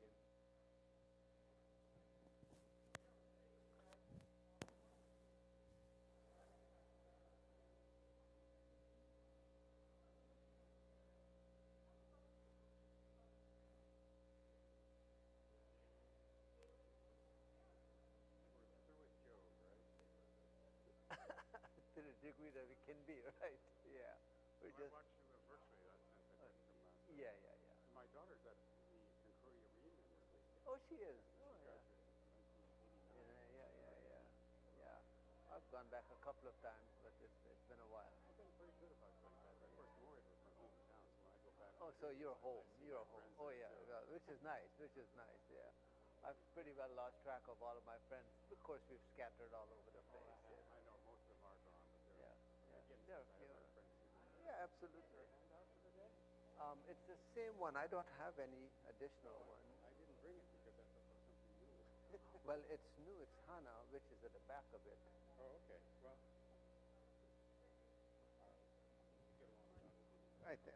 begin. We're through with Job, right? To the degree that we can be, right? Yeah. We're Well, I just, watched you virtually since I couldn't come last night. yeah, yeah, yeah. And my daughter's at the Concordia reunion this weekend. Oh, she is. She Oh, yeah. graduated in 1989. Yeah, yeah, yeah, yeah. Yeah. I've gone back a couple of times, but it's been a while. I've been pretty good about going back. Of course, Moorhead was my hometown, so when I go back Oh, to so visit, you're home. I see You're my home. friends Oh, there yeah. too. Well, which is nice. Which is nice. Yeah. I've pretty well lost track of all of my friends. Of course, we've scattered all over the place. Yeah. I know most of them are gone, but Yeah. Yeah. again, There are since a I few. have my friends who live there. Yeah, Is there absolutely. a handout for the day? It's the same one. I don't have any additional one. I didn't bring it because I thought there was something new. Well, it's new. It's Hana, which is at the back of it. Oh, okay. Well, we get along well.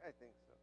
I think so.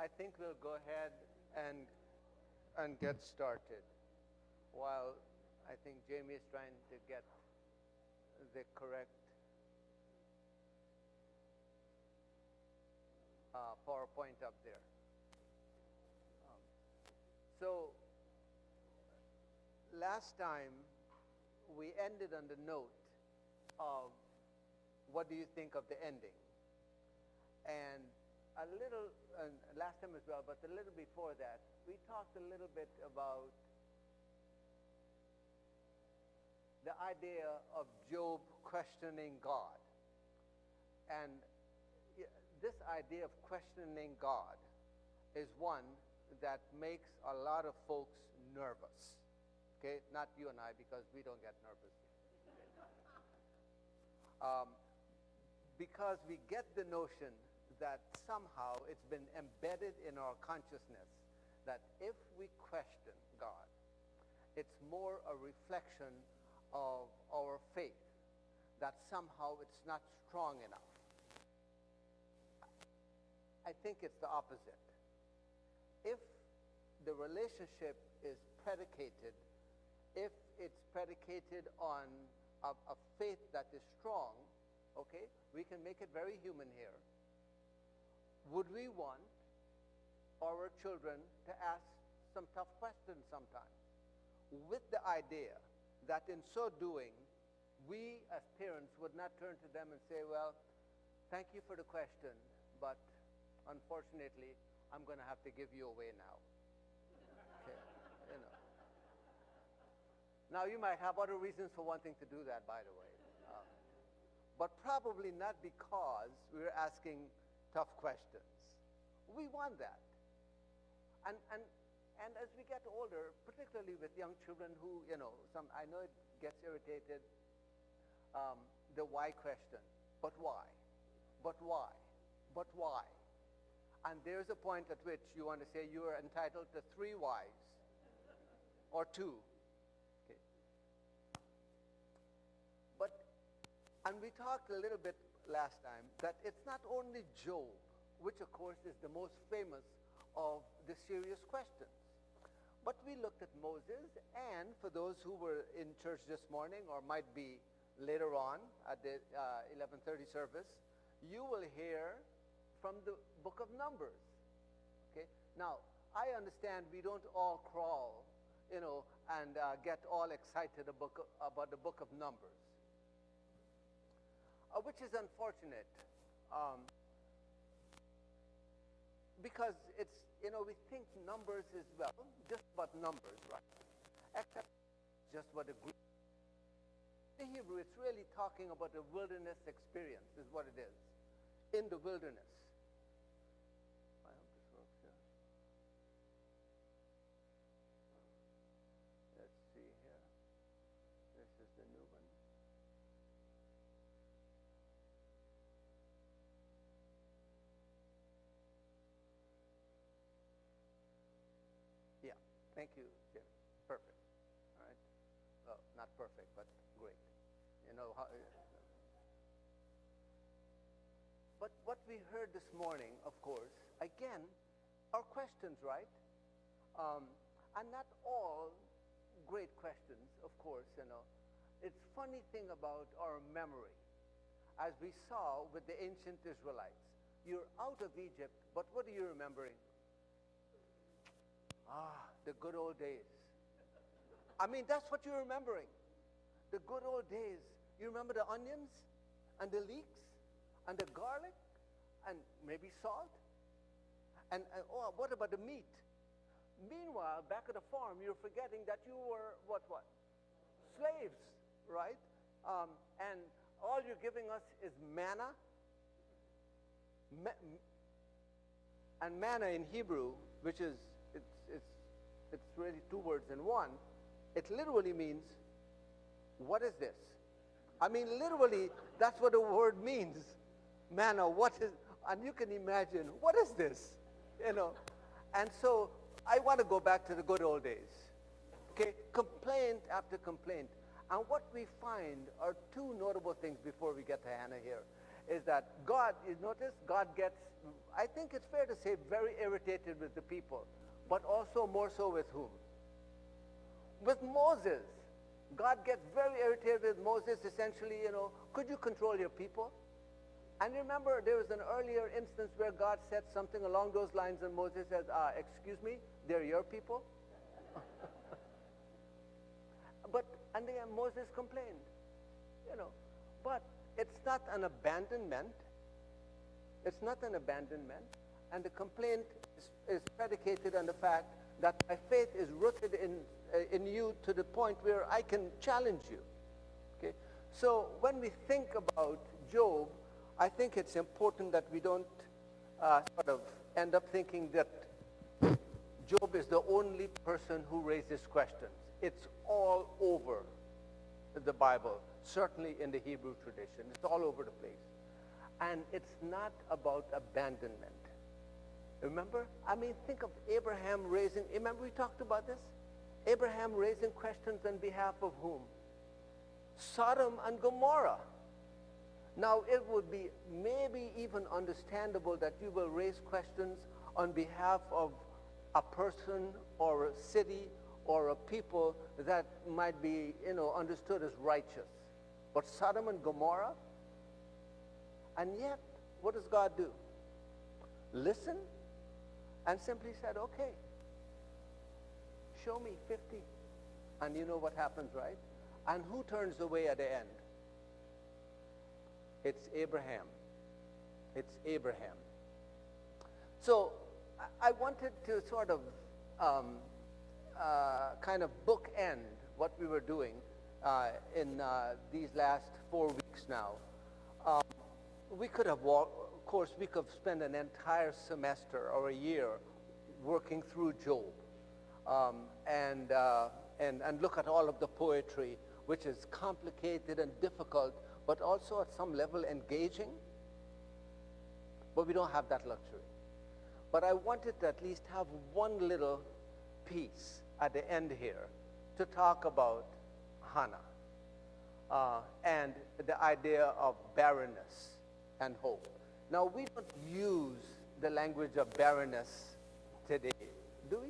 I think we'll go ahead and get started while I think Jamie is trying to get the correct PowerPoint up there. So last time we ended on the note of what do you think of the ending? And a little, last time as well, but a little before that, we talked a little bit about the idea of Job questioning God. And this idea of questioning God is one that makes a lot of folks nervous. Okay, not you and I, because we don't get nervous. Because we get the notion that somehow it's been embedded in our consciousness that if we question God, it's more a reflection of our faith, that somehow it's not strong enough. I think it's the opposite. If the relationship is predicated, if it's predicated on a faith that is strong, okay, we can make it very human here. Would we want our children to ask some tough questions sometimes, with the idea that in so doing, we as parents would not turn to them and say, well, thank you for the question, but unfortunately, I'm going to have to give you away now. Okay, you know. Now, you might have other reasons for wanting to do that, by the way. But probably not because we're asking tough questions. We want that. And as we get older, particularly with young children who, you know, I know it gets irritated, the why question. But why? But why? But why? And there's a point at which you want to say you are entitled to 3 whys or 2. Okay. And we talked a little bit last time that it's not only Job, which of course is the most famous of the serious questions, but we looked at Moses, and for those who were in church this morning or might be later on at the 11:30 service, you will hear from the book of Numbers. Okay. Now, I understand we don't all crawl, you know, and get all excited about the book of Numbers, which is unfortunate, because it's, you know, we think Numbers is, well, just about numbers, right? Except just about the Greek. In Hebrew, it's really talking about the wilderness experience, is what it is, in the wilderness. I hope this works here. Let's see here. This is the new one. Yeah, thank you, Jim. Perfect. All right. Well, not perfect, but great. You know how. But what we heard this morning, of course, again, are questions, right? And not all great questions, of course, you know. It's funny thing about our memory, as we saw with the ancient Israelites. You're out of Egypt, but what are you remembering? The good old days. I mean, that's what you're remembering. The good old days. You remember the onions and the leeks and the garlic and maybe salt? And oh, what about the meat? Meanwhile, back at the farm, you're forgetting that you were what? Slaves, right? And all you're giving us is manna. And manna in Hebrew, which is, it's really 2 words in one. It literally means, what is this? I mean, literally, that's what the word means. Manna, what is, and you can imagine, what is this? You know, and so I want to go back to the good old days. Okay, complaint after complaint. And what we find are 2 notable things before we get to Hannah here. is that God, you notice, God gets, I think it's fair to say, very irritated with the people, but also more so with whom? With Moses. God gets very irritated with Moses, essentially, could you control your people? And remember, there was an earlier instance where God said something along those lines, and Moses says, excuse me, they're your people? And then Moses complained, but it's not an abandonment. It's not an abandonment. And the complaint is predicated on the fact that my faith is rooted in you to the point where I can challenge you. Okay? So when we think about Job, I think it's important that we don't sort of end up thinking that Job is the only person who raises questions. It's all over the Bible, certainly in the Hebrew tradition. It's all over the place. And it's not about abandonment. Remember? I mean, think of Abraham raising, remember we talked about this? Abraham raising questions on behalf of whom? Sodom and Gomorrah. Now, it would be maybe even understandable that you will raise questions on behalf of a person or a city or a people that might be, understood as righteous. But Sodom and Gomorrah? And yet, what does God do? Listen and simply said, okay, show me 50. And you know what happens, right? And who turns away at the end? It's Abraham. It's Abraham. So I wanted to sort of kind of bookend what we were doing in these last 4 weeks now. We could have of course, we could have spent an entire semester or a year working through Job and look at all of the poetry, which is complicated and difficult, but also at some level engaging. But we don't have that luxury. But I wanted to at least have one little piece at the end here to talk about Hannah and the idea of barrenness and hope. Now, we don't use the language of barrenness today, do we?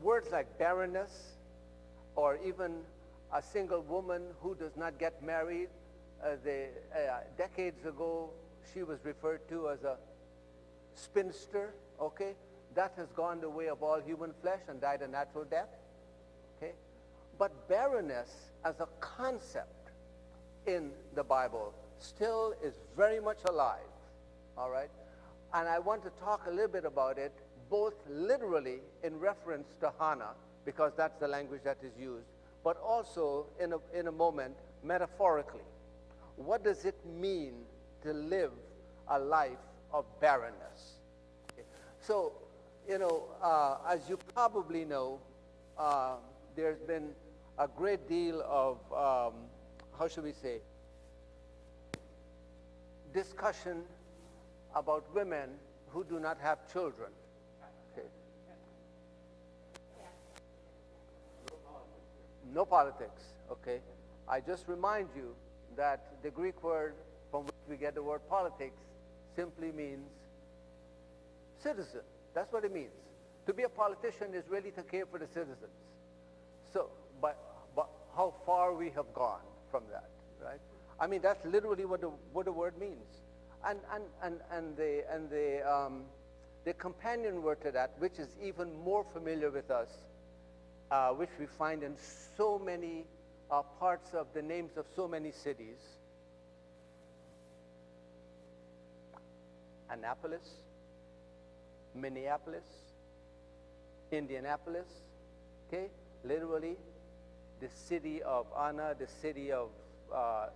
Words like barrenness, or even a single woman who does not get married, decades ago, she was referred to as a spinster, okay? That has gone the way of all human flesh and died a natural death, okay? But barrenness as a concept in the Bible still is very much alive, all right? And I want to talk a little bit about it, both literally in reference to Hannah, because that's the language that is used, but also in a moment metaphorically. What does it mean to live a life of barrenness? Okay. So, as you probably know, there's been a great deal of, how should we say, discussion about women who do not have children. Okay. No politics, okay? I just remind you that the Greek word from which we get the word politics simply means citizen. That's what it means. To be a politician is really to care for the citizens. So, but how far we have gone from that, right? I mean, that's literally what the word means. And the companion word to that, which is even more familiar with us, which we find in so many parts of the names of so many cities. Annapolis, Minneapolis, Indianapolis, okay? Literally, the city of Anna, the city of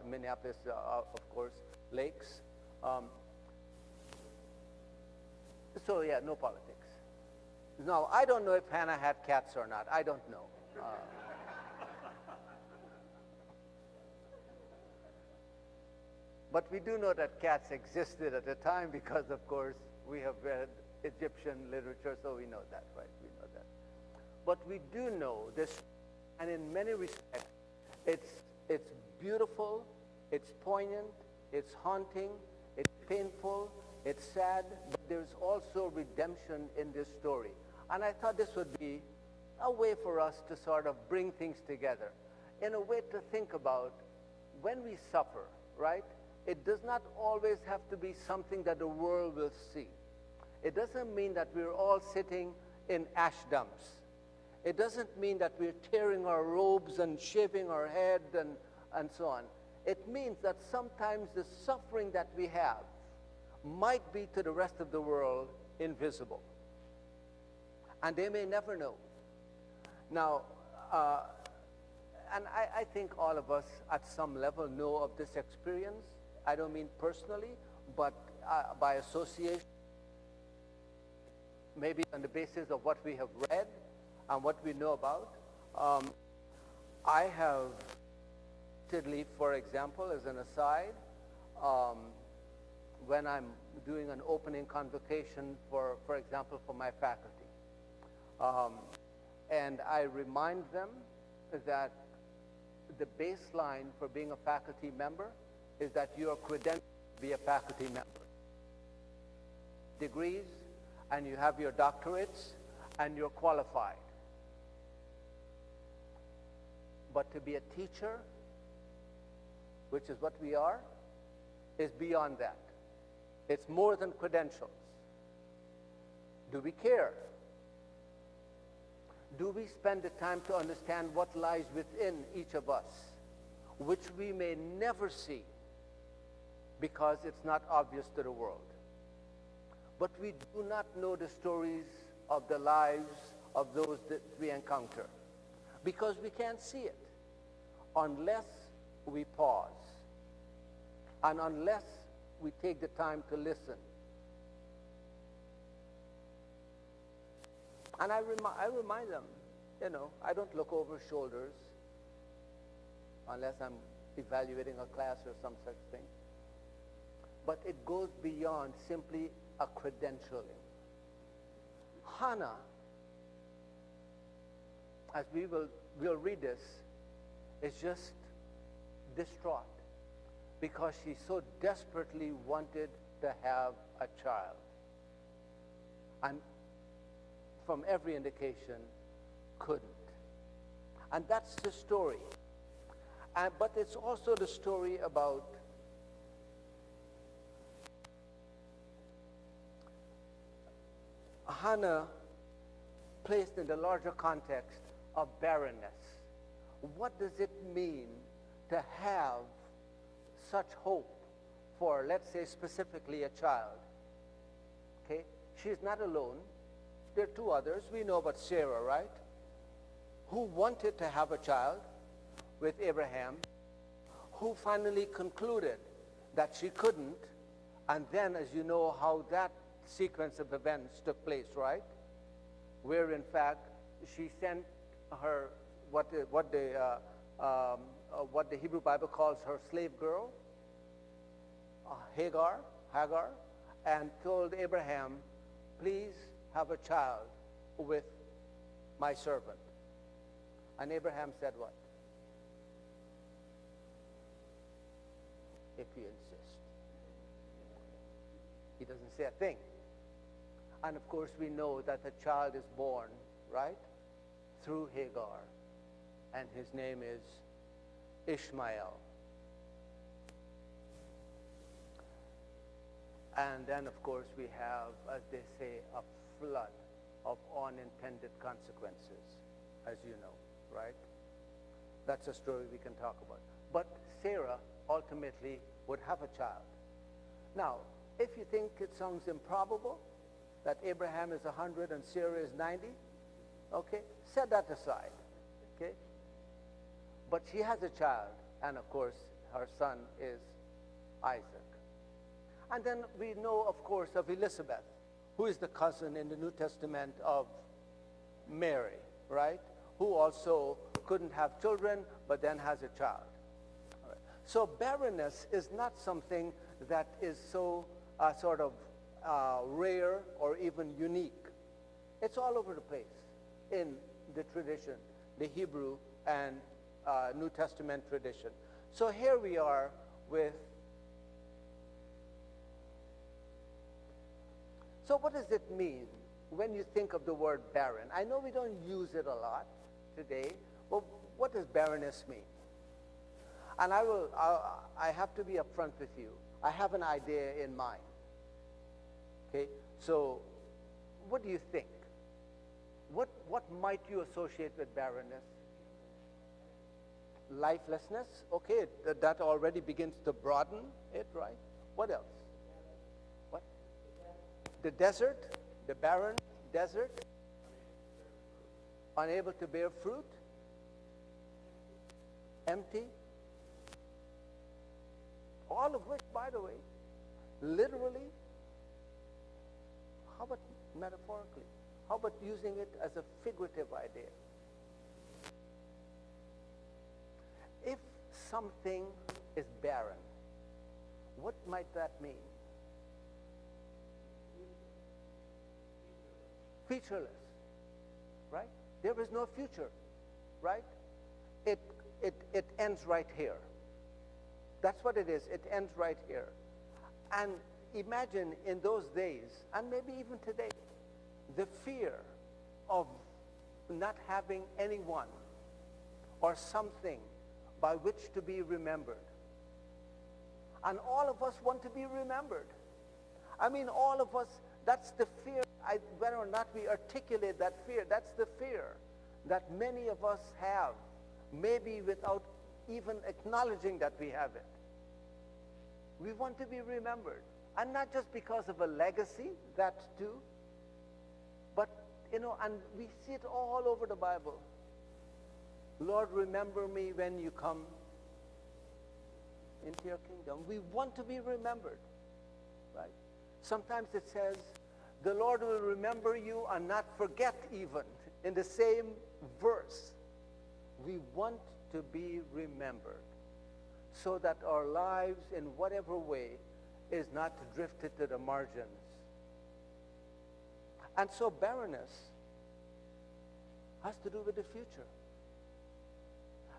Minneapolis, of course, lakes. So yeah, no politics. Now, I don't know if Hannah had cats or not. I don't know. But we do know that cats existed at the time because, of course, we have read Egyptian literature, so we know that, right? We know that. But we do know this, and in many respects, it's beautiful It's poignant, it's haunting, it's painful, it's sad, but there's also redemption in this story. And I thought this would be a way for us to sort of bring things together, in a way to think about when we suffer, right? It does not always have to be something that the world will see. It doesn't mean that we're all sitting in ash dumps. It doesn't mean that we're tearing our robes and shaving our head and so on. It means that sometimes the suffering that we have might be to the rest of the world invisible. And they may never know. Now, and I think all of us at some level know of this experience. I don't mean personally, but by association, maybe on the basis of what we have read and what we know about. I have, for example, as an aside, when I'm doing an opening convocation, for example, for my faculty, and I remind them that the baseline for being a faculty member is that you are credentialed to be a faculty member. Degrees, and you have your doctorates, and you're qualified. But to be a teacher, which is what we are, is beyond that. It's more than credentials. Do we care? Do we spend the time to understand what lies within each of us, which we may never see because it's not obvious to the world? But we do not know the stories of the lives of those that we encounter because we can't see it unless we pause and unless we take the time to listen. And I remind them, you know, I don't look over shoulders unless I'm evaluating a class or some such thing. But it goes beyond simply a credentialing. Hannah, as we'll read this, is just distraught because she so desperately wanted to have a child. And from every indication, couldn't. And that's the story. But it's also the story about Hannah placed in the larger context of barrenness. What does it mean to have such hope for, let's say, specifically a child? Okay? She's not alone. There are two others. We know about Sarah, right? Who wanted to have a child with Abraham, who finally concluded that she couldn't, and then, as you know, how that sequence of events took place, right? Where, in fact, she sent her, what the Hebrew Bible calls her slave girl, Hagar, and told Abraham, please have a child with my servant. And Abraham said what? If you insist. He doesn't say a thing. And of course we know that the child is born, right? Through Hagar. And his name is Ishmael. And then of course we have, as they say, a flood of unintended consequences, as you know, right? That's a story we can talk about. But Sarah ultimately would have a child. Now, if you think it sounds improbable that Abraham is 100 and Sarah is 90, okay, set that aside, okay? But she has a child, and of course, her son is Isaac. And then we know, of course, of Elizabeth, who is the cousin in the New Testament of Mary, right? Who also couldn't have children, but then has a child. All right. So barrenness is not something that is so sort of rare or even unique. It's all over the place in the tradition, the Hebrew and New Testament tradition. So here we are with. So what does it mean when you think of the word barren? I know we don't use it a lot today, but what does barrenness mean? And I have to be upfront with you. I have an idea in mind. Okay, so what do you think? What might you associate with barrenness? Lifelessness. Okay, that already begins to broaden it, right? What else? What? The desert, the barren desert, unable to bear fruit, empty. All of which, by the way, literally, how about metaphorically? How about using it as a figurative idea? If something is barren, what might that mean? Featureless, right? There is no future, right? It ends right here. That's what it is. It ends right here. And imagine in those days, and maybe even today, the fear of not having anyone or something by which to be remembered. And all of us want to be remembered. I mean, all of us, that's the fear. Whether or not we articulate that fear, that's the fear that many of us have, maybe without even acknowledging that we have it. We want to be remembered. And not just because of a legacy, that too, but, and we see it all over the Bible. Lord, remember me when you come into your kingdom. We want to be remembered, right? Sometimes it says, the Lord will remember you and not forget even. In the same verse, we want to be remembered so that our lives in whatever way is not drifted to the margins. And so barrenness has to do with the future.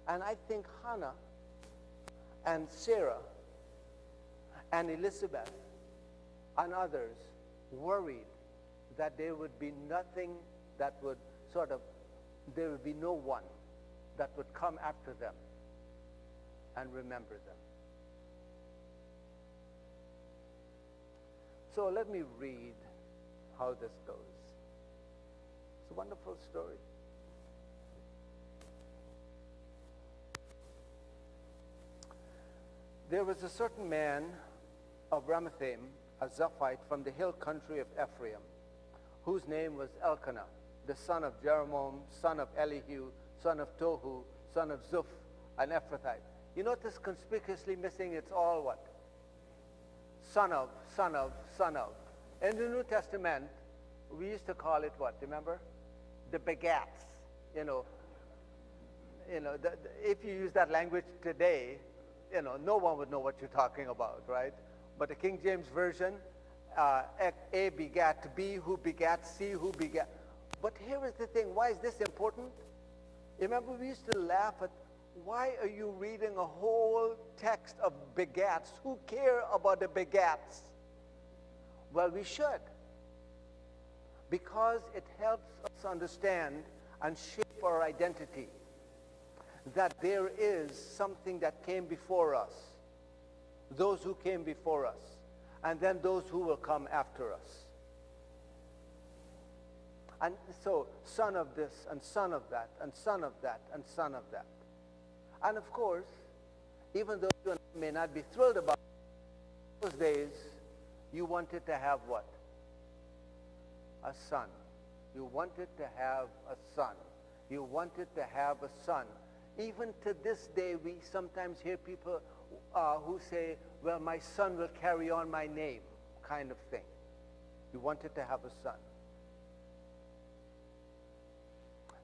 And I think Hannah and Sarah and Elizabeth and others worried that there would be nothing that would there would be no one that would come after them and remember them. So let me read how this goes. It's a wonderful story. There was a certain man of Ramathaim, a Zophite from the hill country of Ephraim, whose name was Elkanah, the son of Jeroboam, son of Elihu, son of Tohu, son of Zuph, an Ephrathite. You notice conspicuously missing, it's all what? Son of, son of, son of. In the New Testament, we used to call it what, remember? The begats. If you use that language today, no one would know what you're talking about, right? But the King James Version, A begat B, who begat C, who begat. But here is the thing, why is this important? Remember, we used to laugh at, why are you reading a whole text of begats? Who care about the begats? Well, we should. Because it helps us understand and shape our identity. That there is something that came before us. Those who came before us. And then those who will come after us. And so, son of this, and son of that, and son of that, and son of that. And of course, even though you may not be thrilled about it, those days, you wanted to have what? A son. You wanted to have a son. You wanted to have a son. Even to this day, we sometimes hear people who say, well, my son will carry on my name, kind of thing. You wanted to have a son.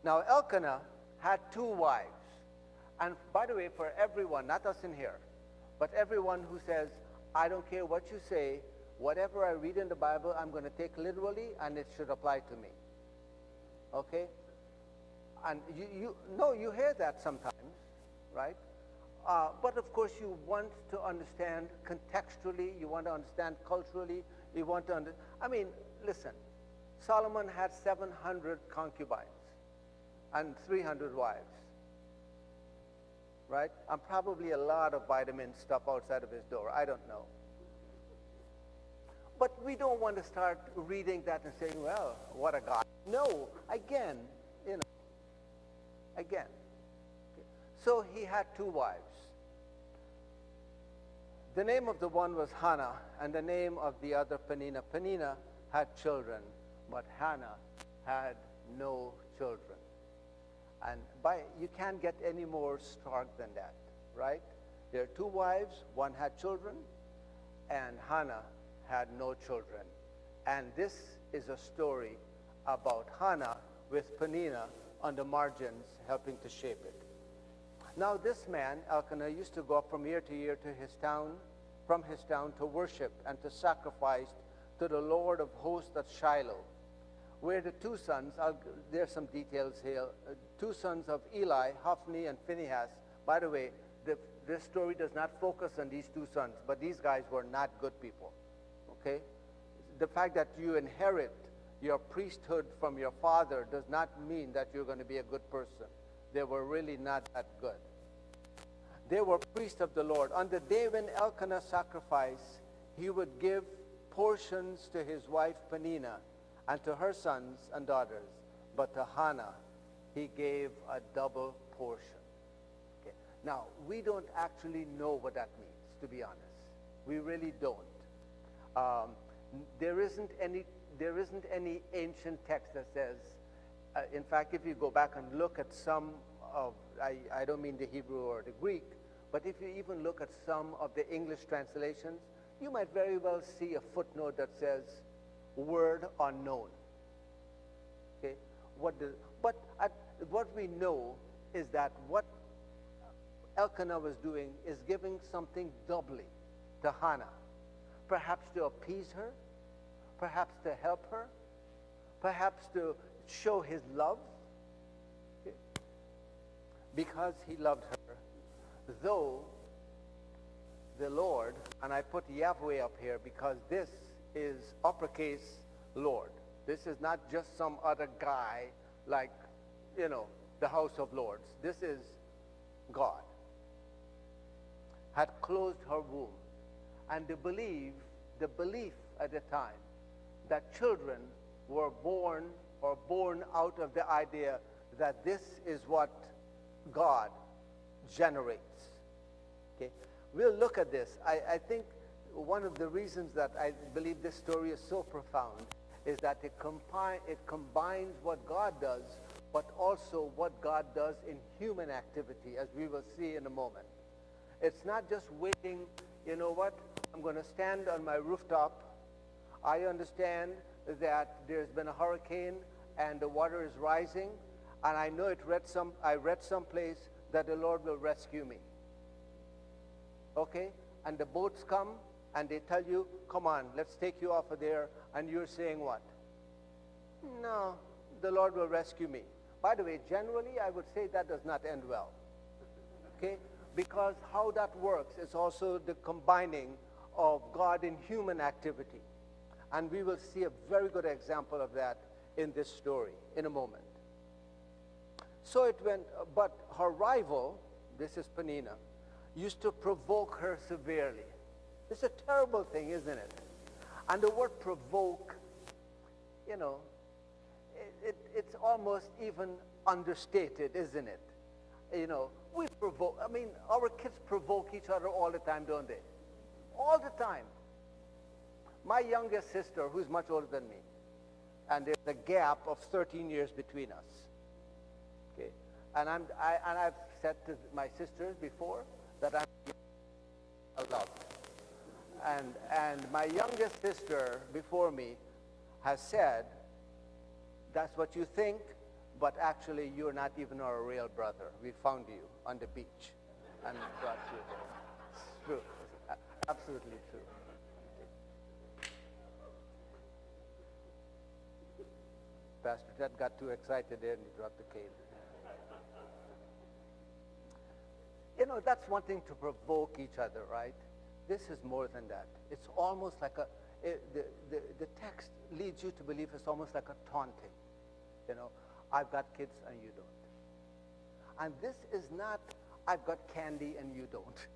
Now, Elkanah had 2 wives. And by the way, for everyone, not us in here, but everyone who says, I don't care what you say, whatever I read in the Bible, I'm going to take literally, and it should apply to me. Okay? And you hear that sometimes, right? But of course, you want to understand contextually, you want to understand culturally, you want to I mean, listen, Solomon had 700 concubines and 300 wives, right? And probably a lot of vitamin stuff outside of his door. I don't know. But we don't want to start reading that and saying, well, what a guy. No, again, again. So he had 2 wives. The name of the one was Hannah, and the name of the other Peninnah. Peninnah had children, but Hannah had no children. And you can't get any more stark than that, right? There are 2 wives, one had children, and Hannah had no children. And this is a story about Hannah with Peninnah on the margins helping to shape it. Now this man, Elkanah, used to go up from year to year to his town, from his town to worship and to sacrifice to the Lord of hosts at Shiloh, where the 2 sons, there's some details here, 2 sons of Eli, Hophni and Phinehas. By the way, this story does not focus on these 2 sons, but these guys were not good people, okay? The fact that you inherit your priesthood from your father does not mean that you're going to be a good person. They were really not that good. They were priests of the Lord. On the day when Elkanah sacrificed, he would give portions to his wife Peninnah and to her sons and daughters. But to Hannah, he gave a double portion. Okay. Now, we don't actually know what that means, to be honest. We really don't. There isn't any ancient text that says, in fact, if you go back and look at some of, I don't mean the Hebrew or the Greek, but if you even look at some of the English translations, you might very well see a footnote that says, word unknown. Okay? But what we know is that what Elkanah was doing is giving something doubly to Hannah, perhaps to appease her, perhaps to help her, perhaps to show his love, okay? Because he loved her, though the Lord, and I put Yahweh up here because this is uppercase Lord. This is not just some other guy like, the House of Lords. This is God. Had closed her womb. And the belief at the time that children were born out of the idea that this is what God generates. Okay? We'll look at this. I think one of the reasons that I believe this story is so profound is that it combines what God does, but also what God does in human activity, as we will see in a moment. It's not just waiting, you know what, I'm going to stand on my rooftop. I understand that there's been a hurricane and the water is rising, and I know I read someplace that the Lord will rescue me. Okay? And the boats come and they tell you, come on, let's take you off of there, and you're saying what? No, the Lord will rescue me. By the way, generally, I would say that does not end well. Okay? Because how that works is also the combining of God in human activity. And we will see a very good example of that in this story in a moment. So it went, but her rival, this is Peninnah, used to provoke her severely. It's a terrible thing, isn't it? And the word provoke, it's almost even understated, isn't it? We provoke, our kids provoke each other all the time, don't they? All the time. My youngest sister, who's much older than me, and there's a gap of 13 years between us. Okay? And I've said to my sisters before that I'm loved. And my youngest sister before me has said, that's what you think, but actually you're not even our real brother. We found you on the beach and brought you here. It's true. It's absolutely true. Pastor Ted got too excited there and he dropped the cane. that's one thing to provoke each other, right? This is more than that. It's almost like the text leads you to believe it's almost like a taunting. I've got kids and you don't. And this is not, I've got candy and you don't.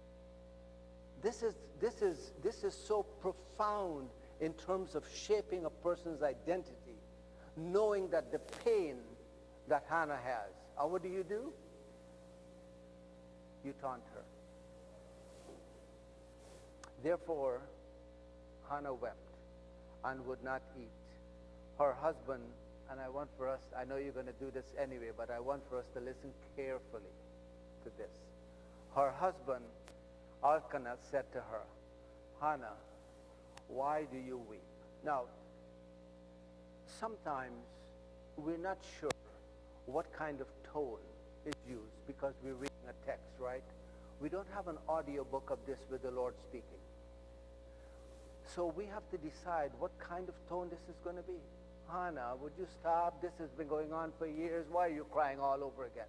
This is so profound in terms of shaping a person's identity, knowing that the pain that Hannah has. And what do? You taunt her. Therefore, Hannah wept and would not eat. Her husband, and I know you're going to do this anyway, but I want for us to listen carefully to this. Her husband, Elkanah, said to her, Hannah, why do you weep? Now, sometimes we're not sure what kind of tone is used because we're reading a text, right? We don't have an audio book of this with the Lord speaking. So we have to decide what kind of tone this is going to be. Hannah, would you stop? This has been going on for years. Why are you crying all over again?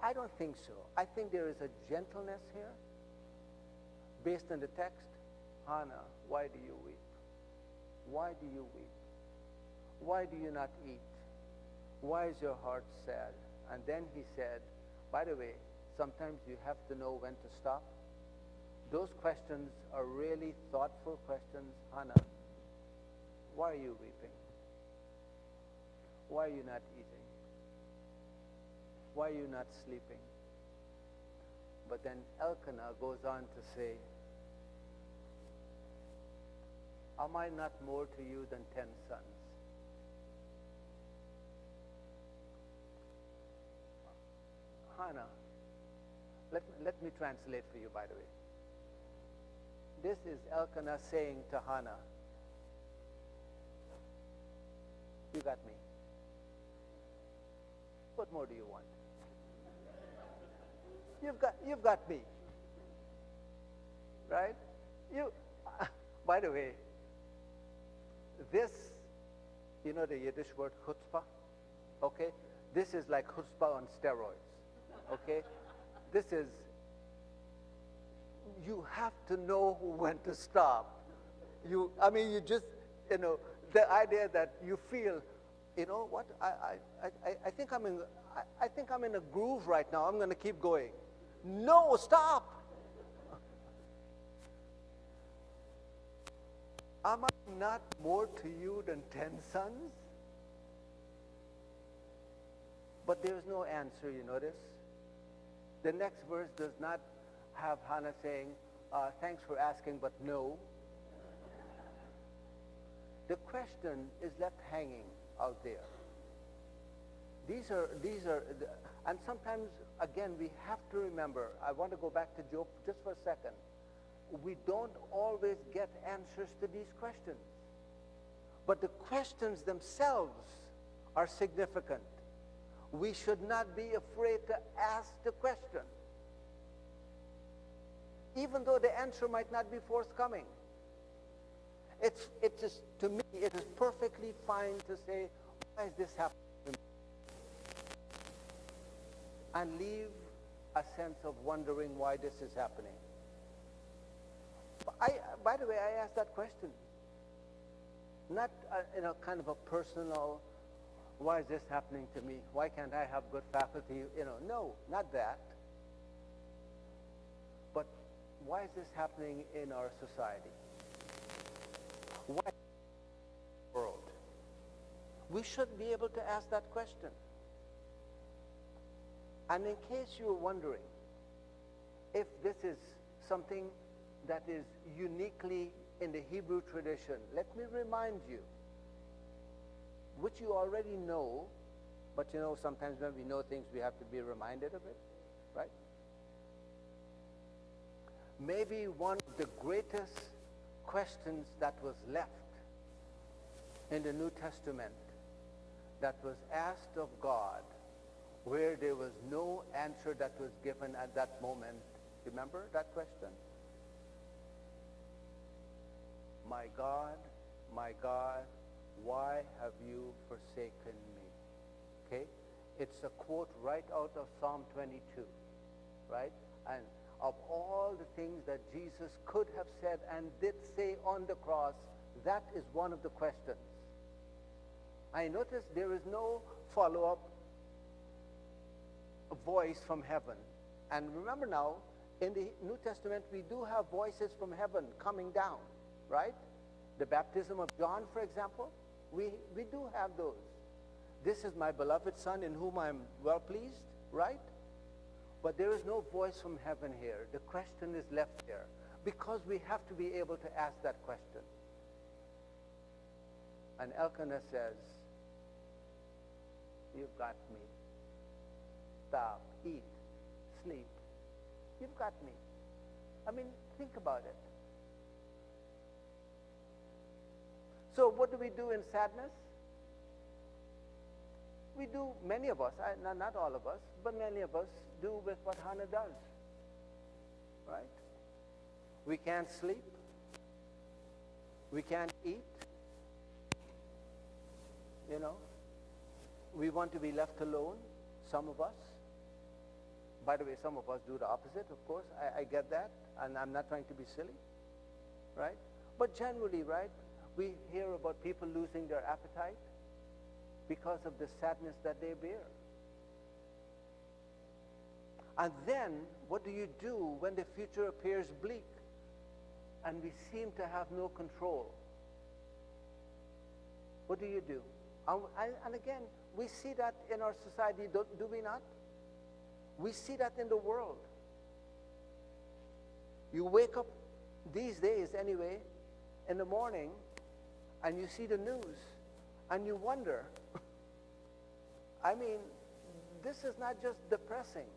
I don't think so. I think there is a gentleness here based on the text. Hannah, why do you weep? Why do you weep? Why do you not eat? Why is your heart sad? And then he said, by the way, sometimes you have to know when to stop. Those questions are really thoughtful questions. Hannah, why are you weeping? Why are you not eating? Why are you not sleeping? But then Elkanah goes on to say, am I not more to you than 10 sons? Hannah, let me translate for you, by the way. This is Elkanah saying to Hannah, you got me. What more do you want? You've got me. Right? By the way, this, you know the Yiddish word chutzpah? Okay? This is like chutzpah on steroids. Okay? This is, you have to know when to stop. You just, the idea that you feel, you know what, I think I'm in a groove right now. I'm going to keep going. No, stop. Am I not more to you than 10 sons? But there's no answer, you notice? The next verse does not have Hannah saying, thanks for asking, but no. The question is left hanging out there. These are, and sometimes, again, we have to remember, I want to go back to Job just for a second. We don't always get answers to these questions. But the questions themselves are significant. We should not be afraid to ask the question, even though the answer might not be forthcoming. To me, it is perfectly fine to say, why is this happening to me? And leave a sense of wondering why this is happening. By the way, I asked that question. Not in a kind of a personal, why is this happening to me? Why can't I have good faculty? No, not that. But why is this happening in our society? Why in the world? We should be able to ask that question. And in case you're wondering if this is something that is uniquely in the Hebrew tradition, let me remind you, which you already know, but sometimes when we know things, we have to be reminded of it, right? Maybe one of the greatest questions that was left in the New Testament that was asked of God, where there was no answer that was given at that moment. Remember that question? My God, why have you forsaken me? Okay? It's a quote right out of Psalm 22, right? And of all the things that Jesus could have said and did say on the cross, that is one of the questions. I notice there is no follow-up voice from heaven. And remember now, in the New Testament, we do have voices from heaven coming down, right? The baptism of John, for example, we do have those. This is my beloved Son in whom I'm well pleased, right? But there is no voice from heaven here. The question is left there because we have to be able to ask that question. And Elkanah says, you've got me. Stop, eat, sleep. You've got me. I mean, think about it. So what do we do in sadness? We do, many of us, not all of us, but many of us do with what Hannah does, right? We can't sleep. We can't eat. You know, we want to be left alone, some of us. By the way, some of us do the opposite, of course. I get that, and I'm not trying to be silly, right? But generally, right, we hear about people losing their appetite because of the sadness that they bear. And then, what do you do when the future appears bleak and we seem to have no control? What do you do? And again, we see that in our society, do we not? We see that in the world. You wake up, these days anyway, in the morning, and you see the news, and you wonder, I mean, this is not just depressing.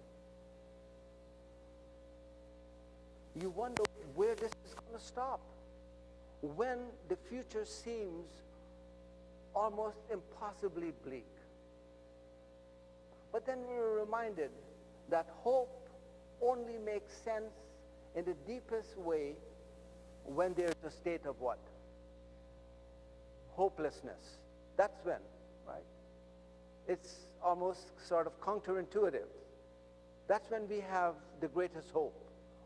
You wonder where this is going to stop when the future seems almost impossibly bleak. But then we're reminded that hope only makes sense in the deepest way when there's a state of what? Hopelessness. That's when, right? It's almost sort of counterintuitive. That's when we have the greatest hope,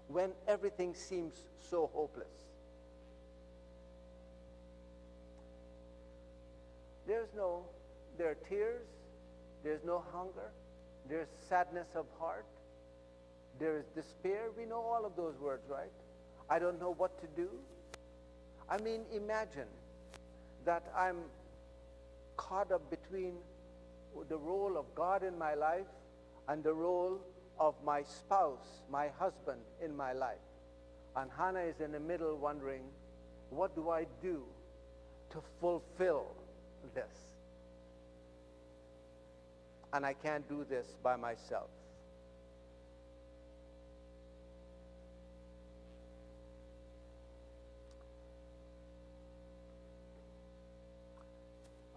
when everything seems so hopeless. There are tears, there's no hunger, there's sadness of heart, there is despair. We know all of those words, right? I don't know what to do. I mean, imagine that I'm caught up between the role of God in my life and the role of my spouse, my husband in my life. And Hannah is in the middle wondering, what do I do to fulfill this? And I can't do this by myself.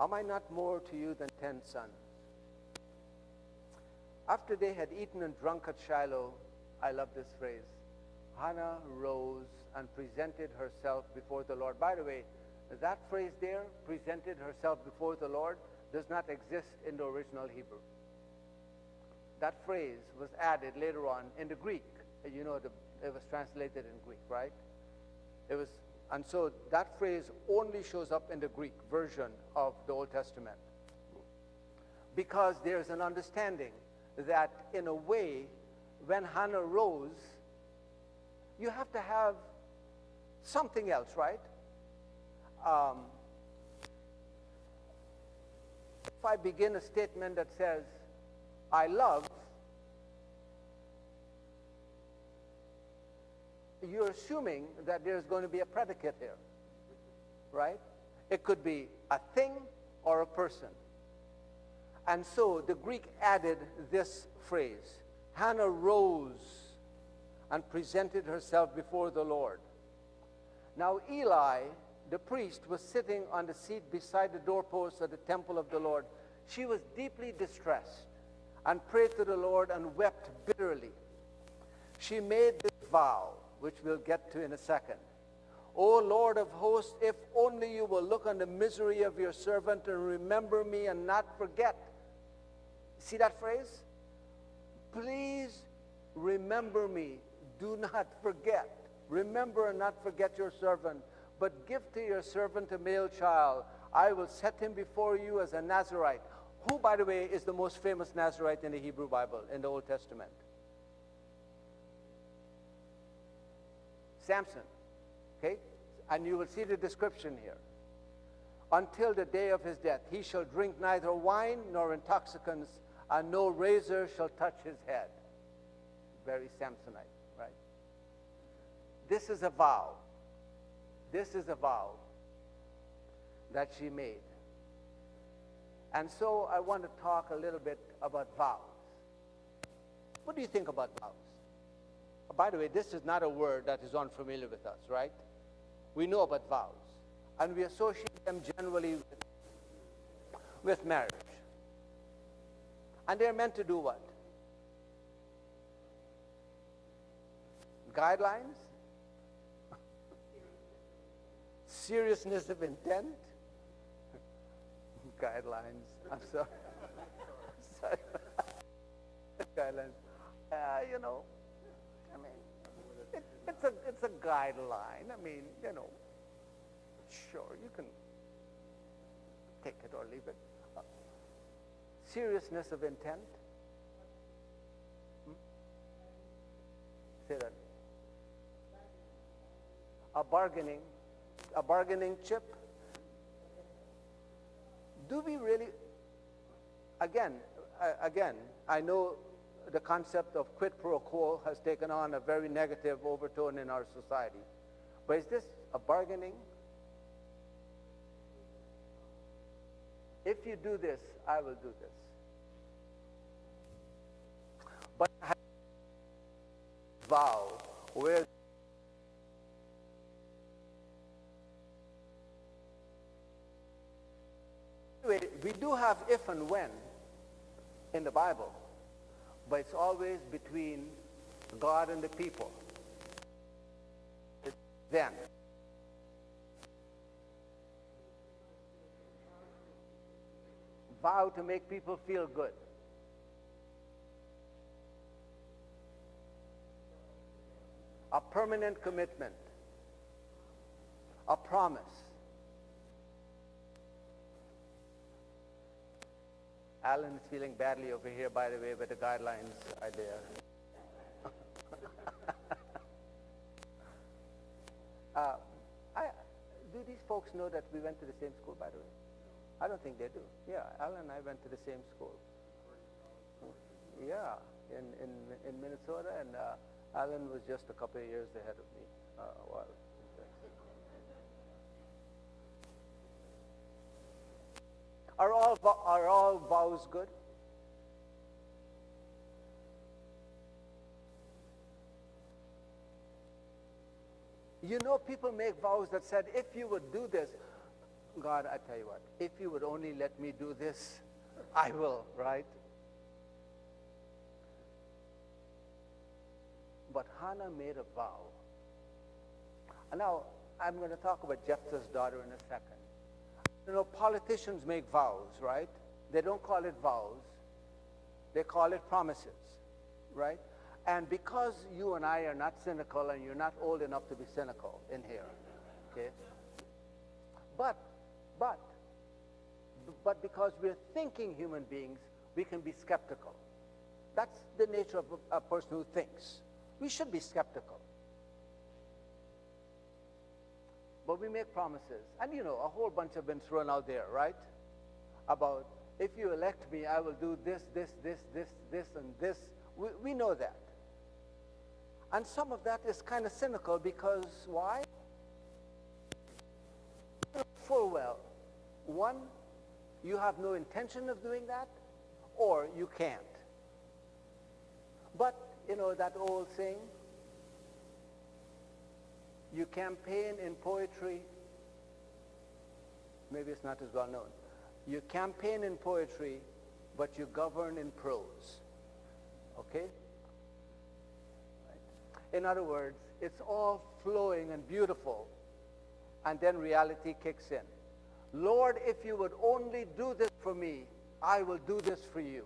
Am I not more to you than 10 sons? After they had eaten and drunk at Shiloh, I love this phrase, Hannah rose and presented herself before the Lord. By the way, that phrase there, presented herself before the Lord, does not exist in the original Hebrew. That phrase was added later on in the Greek. You know, it was translated in Greek, right? And so that phrase only shows up in the Greek version of the Old Testament. Because there's an understanding that in a way, when Hannah rose, you have to have something else, right? If I begin a statement that says, I love, you're assuming that there's going to be a predicate here, right? It could be a thing or a person. And so the Greek added this phrase, Hannah rose and presented herself before the Lord. Now Eli, the priest, was sitting on the seat beside the doorpost of the temple of the Lord. She was deeply distressed and prayed to the Lord and wept bitterly. She made this vow, which we'll get to in a second. O Lord of hosts, if only you will look on the misery of your servant and remember me and not forget. See that phrase? Please remember me. do not forget. Remember and not forget your servant, but give to your servant a male child. I will set him before you as a Nazirite. Who, by the way, is the most famous Nazirite in the Hebrew Bible, in the Old Testament? Samson. Okay? And you will see the description here. Until the day of his death, he shall drink neither wine nor intoxicants, and no razor shall touch his head. Very Samsonite, right? This is a vow. This is a vow that she made. And so I want to talk a little bit about vows. What do you think about vows? By the way, this is not a word that is unfamiliar with us, right? We know about vows. And we associate them generally with marriage. And they're meant to do what? Guidelines? Seriousness of intent? Guidelines. I'm sorry. Sorry. Guidelines. You know, I mean, it's a guideline. I mean, you know, sure, you can take it or leave it. Seriousness of intent. Say that. A bargaining chip. Do we really, again, I know the concept of quid pro quo has taken on a very negative overtone in our society. But is this a bargaining? If you do this, I will do this. But I vow where we do have if and when in the Bible, but it's always between God and the people. Then. Vow to make people feel good. A permanent commitment. A promise. Alan is feeling badly over here, by the way, but the guidelines are there. Do these folks know that we went to the same school, by the way? I don't think they do. Yeah, Alan and I went to the same school. Yeah, in Minnesota, and Alan was just a couple of years ahead of me. Are all vows good? You know, people make vows that said, if you would do this, God, I tell you what, if you would only let me do this, I will, right? But Hannah made a vow. And now, I'm going to talk about Jephthah's daughter in a second. You know, politicians make vows, right? They don't call it vows. They call it promises, right? And because you and I are not cynical, and you're not old enough to be cynical in here, okay? But because we're thinking human beings, we can be skeptical. That's the nature of a person who thinks. We should be skeptical. But we make promises. And you know, a whole bunch have been thrown out there, right? About, if you elect me, I will do this, this, and this. We know that. And some of that is kind of cynical because why? Full well. One, you have no intention of doing that, or you can't. But, you know, that old saying, you campaign in poetry, maybe it's not as well known. You campaign in poetry, but you govern in prose. Okay? Right. In other words, it's all flowing and beautiful, and then reality kicks in. Lord, if you would only do this for me, I will do this for you.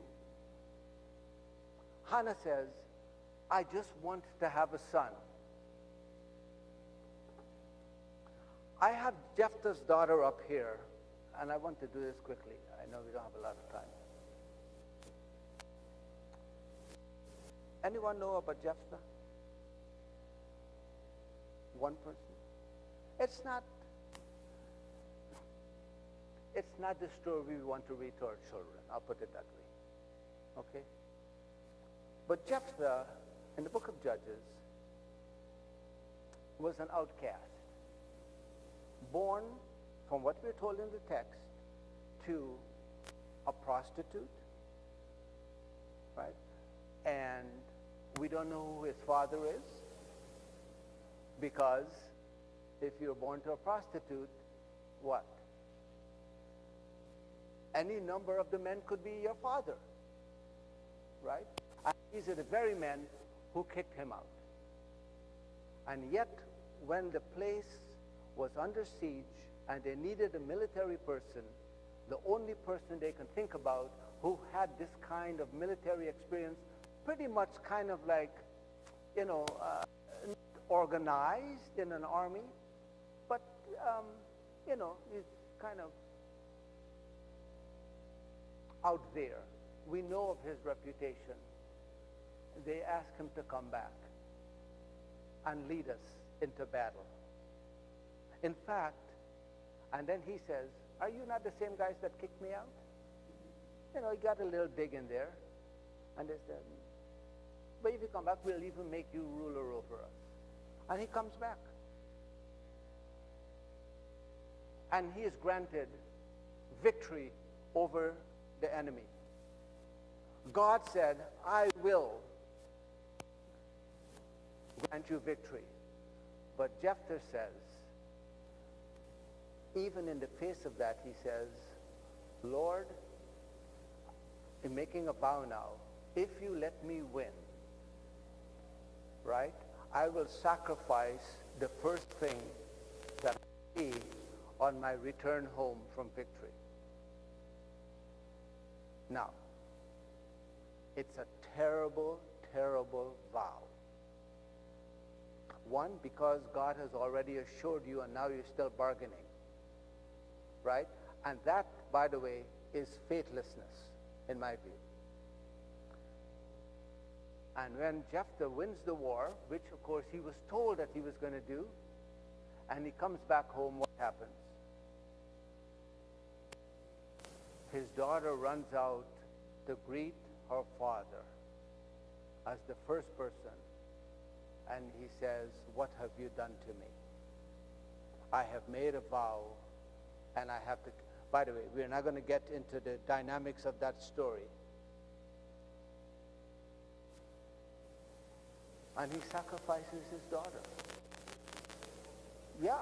Hannah says, I just want to have a son. I have Jephthah's daughter up here, and I want to do this quickly. I know we don't have a lot of time. Anyone know about Jephthah? One person? It's not the story we want to read to our children. I'll put it that way. Okay? But Jephthah, in the book of Judges, was an outcast. Born, from what we're told in the text, to a prostitute, right? And we don't know who his father is, because if you're born to a prostitute, what? Any number of the men could be your father, right? And these are the very men who kicked him out. And yet, when the place was under siege and they needed a military person, the only person they can think about who had this kind of military experience, pretty much kind of like, organized in an army, but, he's kind of out there. We know of his reputation. They asked him to come back and lead us into battle. In fact, and then he says, are you not the same guys that kicked me out? He got a little dig in there. And they said, but if you come back, we'll even make you ruler over us. And he comes back. And he is granted victory over the enemy. God said, I will grant you victory. But Jephthah says, even in the face of that, he says, Lord, in making a vow now, if you let me win, right, I will sacrifice the first thing that I see on my return home from victory. Now, it's a terrible, terrible vow. One, because God has already assured you and now you're still bargaining, right? And that, by the way, is faithlessness, in my view. And when Jephthah wins the war, which of course he was told that he was going to do, and he comes back home, what happens? His daughter runs out to greet her father as the first person, and he says, what have you done to me? I have made a vow, and I have to... By the way, we're not going to get into the dynamics of that story. And he sacrifices his daughter. Yeah,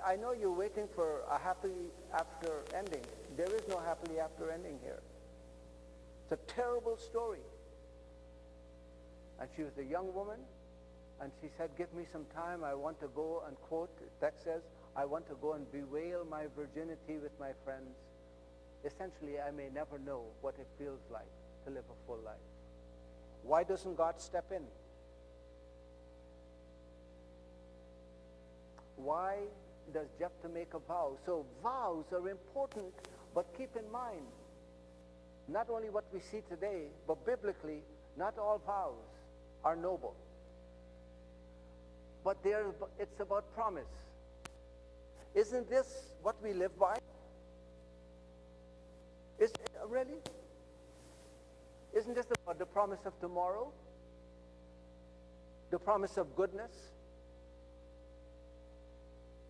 I know you're waiting for a happily after ending. There is no happily after ending here. It's a terrible story. And she was a young woman, and she said, give me some time. I want to go, and quote, that says, I want to go and bewail my virginity with my friends. Essentially, I may never know what it feels like to live a full life. Why doesn't God step in? Why does Jephthah make a vow? So vows are important, but keep in mind, not only what we see today, but biblically, not all vows are noble. But it's about promise. Isn't this what we live by? Is it really? Isn't this about the promise of tomorrow? The promise of goodness?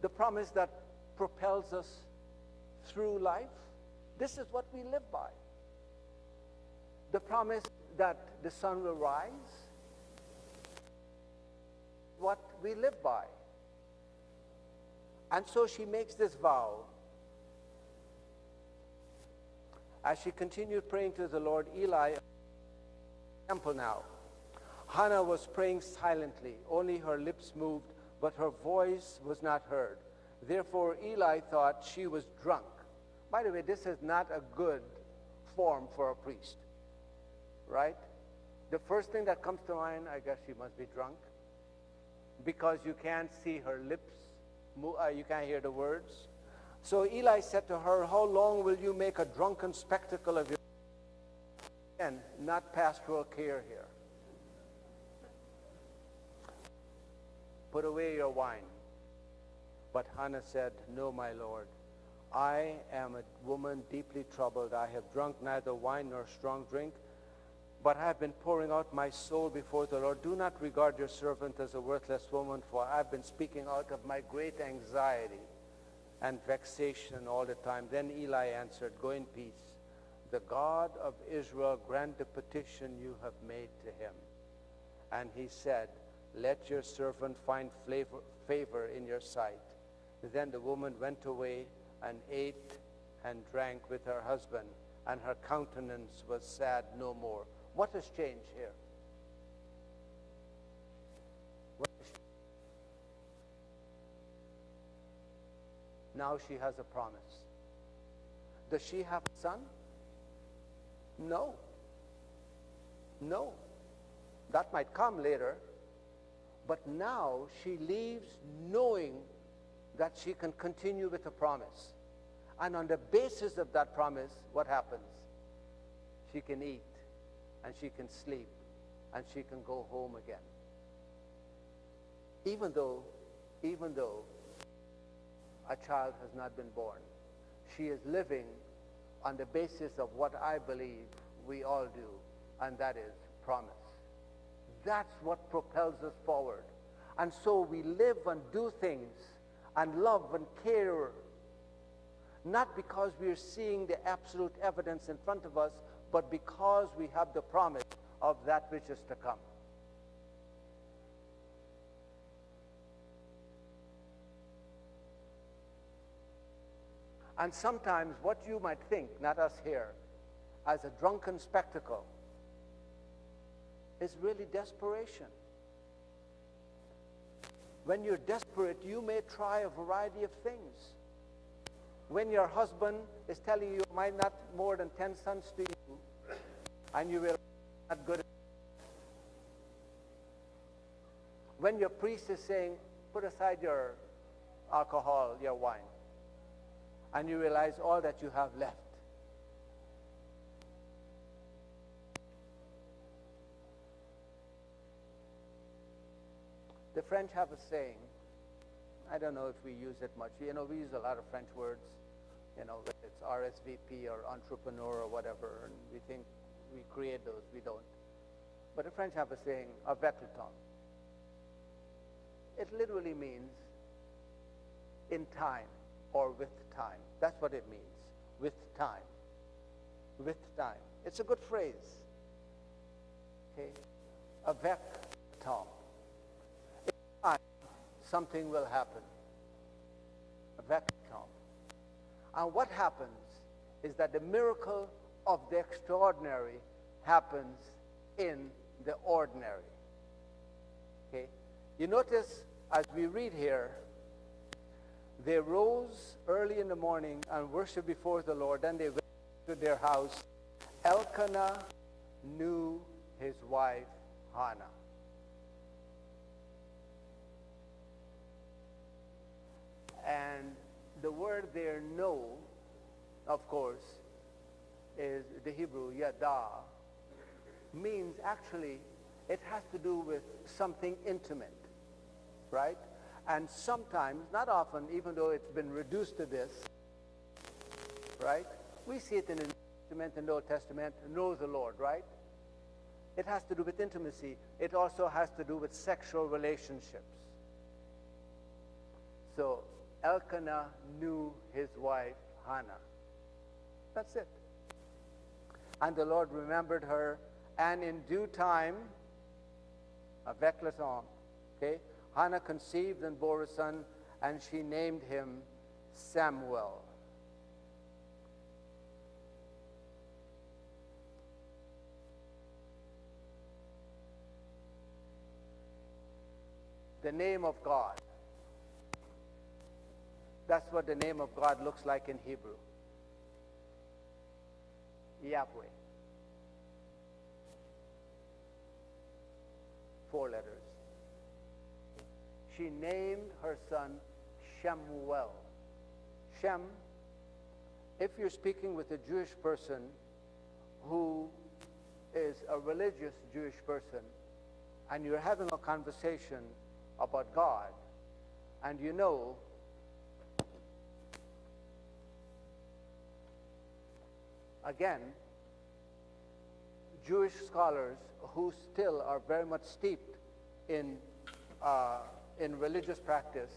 The promise that propels us through life? This is what we live by. The promise that the sun will rise? What we live by. And so she makes this vow. As she continued praying to the Lord, Eli, temple now. Hannah was praying silently. Only her lips moved, but her voice was not heard. Therefore, Eli thought she was drunk. By the way, this is not a good form for a priest, right? The first thing that comes to mind, I guess she must be drunk, because you can't see her lips, you can't hear the words. So Eli said to her, how long will you make a drunken spectacle of your... And not pastoral care here. Put away your wine. But Hannah said, no, my Lord. I am a woman deeply troubled. I have drunk neither wine nor strong drink, but I have been pouring out my soul before the Lord. Do not regard your servant as a worthless woman, for I have been speaking out of my great anxiety and vexation all the time. Then Eli answered, go in peace. The God of Israel grant the petition you have made to him. And he said, let your servant find favor in your sight. Then the woman went away and ate and drank with her husband, and her countenance was sad no more. What has changed here? What has changed? Now she has a promise. Does she have a son? No. No. That might come later. But now she leaves knowing that she can continue with the promise. And on the basis of that promise, what happens? She can eat, and she can sleep, and she can go home again. Even though a child has not been born, she is living on the basis of what I believe we all do, and that is promise. That's what propels us forward. And so we live and do things and love and care, not because we are seeing the absolute evidence in front of us, but because we have the promise of that which is to come. And sometimes what you might think, not us here, as a drunken spectacle, is really desperation. When you're desperate, you may try a variety of things. When your husband is telling you might not more than 10 sons to you, and you will not good. When your priest is saying, put aside your alcohol, your wine, and you realize all that you have left. The French have a saying, I don't know if we use it much. You know, we use a lot of French words, you know, whether it's RSVP or entrepreneur or whatever, and we think we create those. We don't. But the French have a saying, avec le temps. It literally means in time or with time. That's what it means, with time. With time. It's a good phrase. Okay? Avec le temps. Something will happen. Avec le temps. And what happens is that the miracle of the extraordinary happens in the ordinary. Okay? You notice as we read here, they rose early in the morning and worshiped before the Lord. Then they went to their house. Elkanah knew his wife Hannah. And the word there, know, of course, is the Hebrew, yada, means actually, it has to do with something intimate, right? And sometimes, not often, even though it's been reduced to this, right? We see it in the New Testament and the Old Testament, know the Lord, right? It has to do with intimacy. It also has to do with sexual relationships. So, Elkanah knew his wife, Hannah. That's it. And the Lord remembered her, and in due time, avec le temps, okay, Hannah conceived and bore a son, and she named him Samuel. The name of God. That's what the name of God looks like in Hebrew. Yahweh. 4 letters. She named her son Shemuel. Shem, if you're speaking with a Jewish person who is a religious Jewish person, and you're having a conversation about God, and you know again, Jewish scholars who still are very much steeped in religious practice,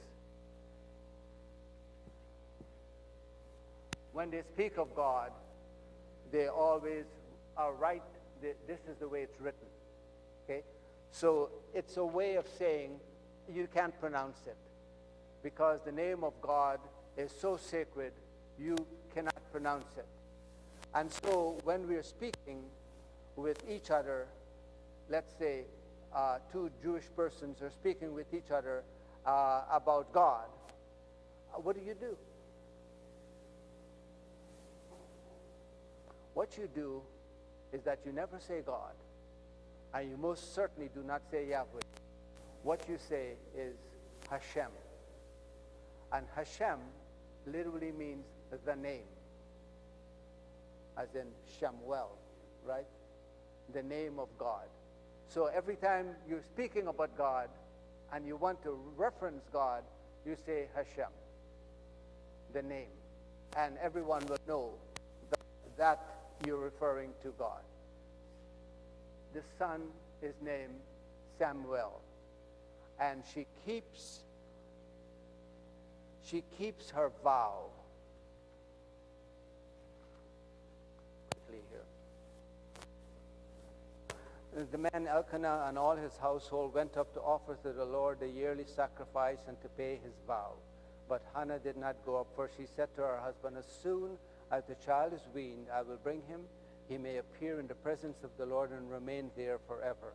when they speak of God, they always are right. This is the way it's written. Okay? So it's a way of saying you can't pronounce it, because the name of God is so sacred, you cannot pronounce it. And so when we are speaking with each other, let's say 2 Jewish persons are speaking with each other about God, what do? What you do is that you never say God, and you most certainly do not say Yahweh. What you say is Hashem. And Hashem literally means the name, as in Shemuel, right? The name of God. So every time you're speaking about God and you want to reference God, you say Hashem, the name. And everyone will know that you're referring to God. The son is named Samuel, and she keeps her vow. Quickly here. The man Elkanah and all his household went up to offer to the Lord the yearly sacrifice and to pay his vow. But Hannah did not go up, for she said to her husband, as soon as the child is weaned, I will bring him. He may appear in the presence of the Lord and remain there forever.